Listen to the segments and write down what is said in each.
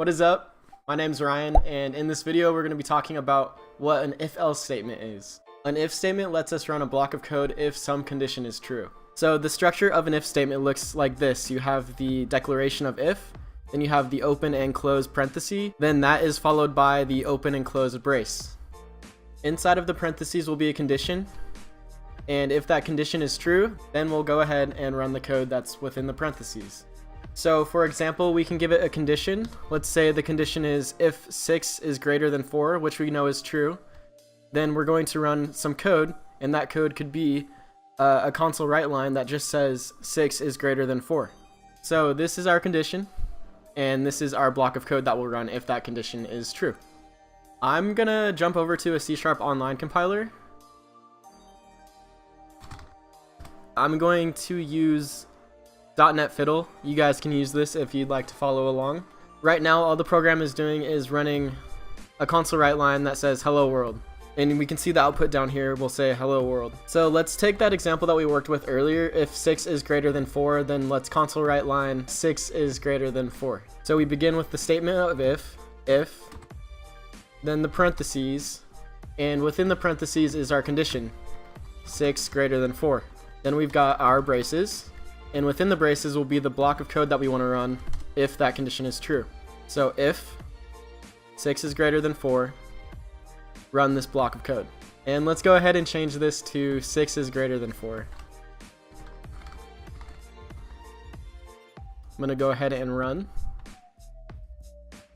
What is up? My name's Ryan, and in this video we're going to be talking about what an if-else statement is. An if statement lets us run a block of code if some condition is true. So the structure of an if statement looks like this. You have the declaration of if, then you have the open and close parenthesis, then that is followed by the open and close brace. Inside of the parentheses will be a condition, and if that condition is true, then we'll go ahead and run the code that's within the parentheses. So for example, we can give it a condition. Let's say the condition is if 6 is greater than 4, which we know is true. Then we're going to run some code, and that code could be a console write line that just says 6 is greater than 4. So this is our condition, and this is our block of code that will run if that condition is true. I'm gonna jump over to a C# online compiler. I'm going to use .NET Fiddle. You guys can use this if you'd like to follow along. Right now, all the program is doing is running a console write line that says hello world. And we can see the output down here will say hello world. So let's take that example that we worked with earlier. If 6 is greater than 4, then let's console write line 6 is greater than 4. So we begin with the statement of if, then the parentheses, and within the parentheses is our condition, 6 greater than 4. Then we've got our braces, and within the braces will be the block of code that we want to run if that condition is true. So if 6 is greater than 4, run this block of code. And let's go ahead and change this to 6 is greater than 4. I'm going to go ahead and run.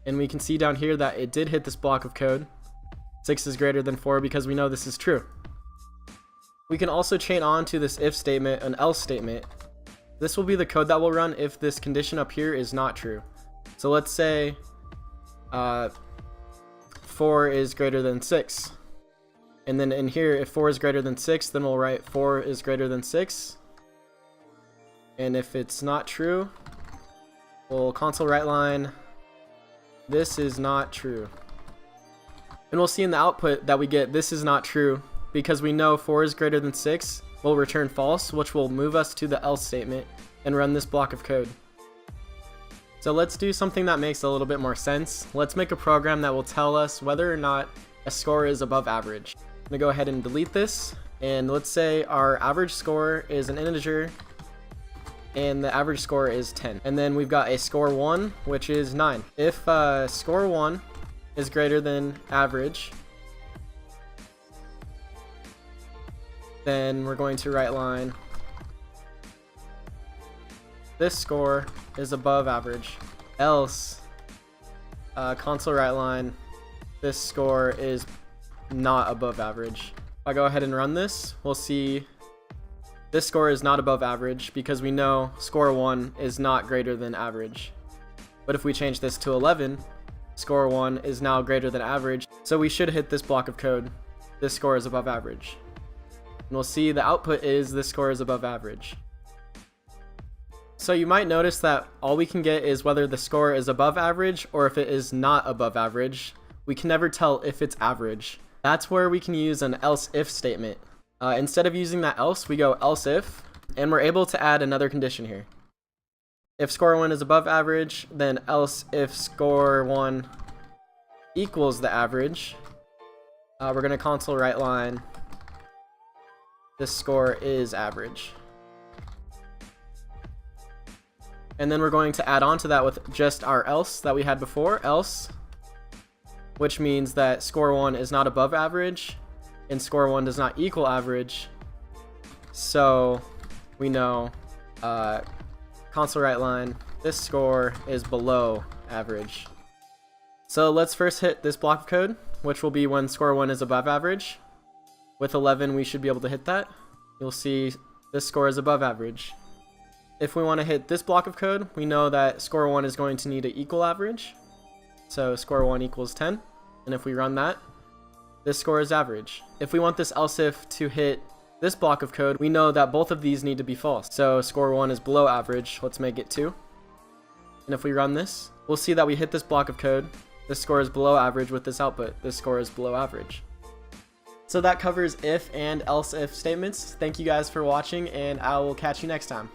And we can see down here that it did hit this block of code. 6 is greater than 4 because we know this is true. We can also chain on to this if statement an else statement. This will be the code that will run if this condition up here is not true. So let's say 4 is greater than 6. And then in here, if 4 is greater than 6, then we'll write 4 is greater than 6. And if it's not true, we'll console write line, this is not true. And we'll see in the output that we get this is not true because we know 4 is greater than 6. We'll return false, which will move us to the else statement and run this block of code. So let's do something that makes a little bit more sense. Let's make a program that will tell us whether or not a score is above average. I'm gonna go ahead and delete this, and let's say our average score is an integer and the average score is 10. And then we've got a score 1, which is 9. If score 1 is greater than average, then we're going to write line this score is above average, else console write line this score is not above average. If I go ahead and run this, we'll see this score is not above average because we know score 1 is not greater than average. But if we change this to 11, score 1 is now greater than average, so we should hit this block of code, this score is above average. And we'll see the output is this score is above average. So you might notice that all we can get is whether the score is above average or if it is not above average. We can never tell if it's average. That's where we can use an else if statement. Instead of using that else, we go else if, and we're able to add another condition here. If score 1 is above average, then else if score 1 equals the average, we're going to console write line this score is average. And then we're going to add on to that with just our else that we had before, else, which means that score 1 is not above average and score 1 does not equal average. So we know console write line this score is below average. So let's first hit this block of code, which will be when score 1 is above average. With 11, we should be able to hit that. You'll see this score is above average. If we want to hit this block of code, we know that score 1 is going to need to equal average. So score 1 equals 10. And if we run that, this score is average. If we want this else if to hit this block of code, we know that both of these need to be false. So score 1 is below average. Let's make it 2. And if we run this, we'll see that we hit this block of code. This score is below average with this output. This score is below average. So that covers if and else if statements. Thank you guys for watching, and I will catch you next time.